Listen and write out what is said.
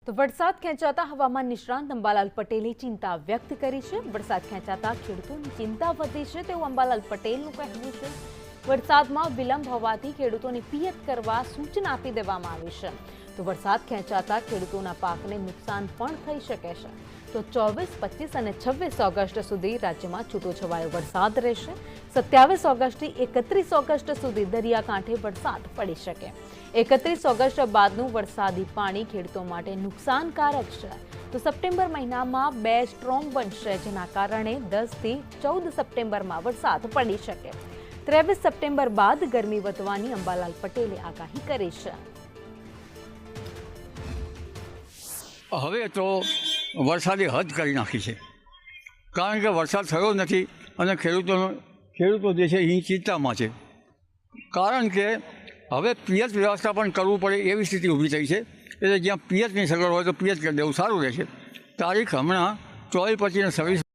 તો વરસાદ ખેંચાતા હવામાન નિષ્ણાંત અંબાલાલ પટેલે ચિંતા વ્યક્ત કરી છે। વરસાદ ખેંચાતા ખેડૂતોની ચિંતા વધી છે તેવું અંબાલાલ પટેલનું કહેવું છે। વરસાદમાં વિલંબ હોવાથી ખેડૂતોને પિયત કરવા સૂચના આપી દેવામાં આવી છે। તો વરસાદ ખેંચાતા ખેડૂતોના પાકને નુકસાન પણ થઈ શકે છે। તો 24, 25 અને 26 ઓગસ્ટ સુધી રાજ્યમાં છૂટોછવાયો વરસાદ રહેશે। 27 ઓગસ્ટથી 31 ઓગસ્ટ સુધી દરિયાકાંઠે વરસાદ પડી શકે। 31 ઓગસ્ટ બાદનું વરસાદી પાણી ખેડૂતો માટે નુકસાનકારક છે। તો સપ્ટેમ્બર મહિનામાં 2 સ્ટ્રોમ બનશે, જેના કારણે 10 થી 14 સપ્ટેમ્બરમાં વરસાદ પડી શકે। 23 સપ્ટેમ્બર બાદ ગરમી વધવાની અંબાલાલ પટેલે આગાહી કરી છે। હવે તો વરસાદે હદ કરી નાખી છે, કારણ કે વરસાદ થયો નથી અને ખેડૂતો જે છે એ ચિંતામાં છે, કારણ કે હવે પિયત વ્યવસ્થા પણ કરવું પડે એવી સ્થિતિ ઊભી થઈ છે। એટલે જ્યાં પિયતની સગવડ હોય તો પિયત કરી દેવું સારું રહેશે। તારીખ હમણાં 24, 25 અને 26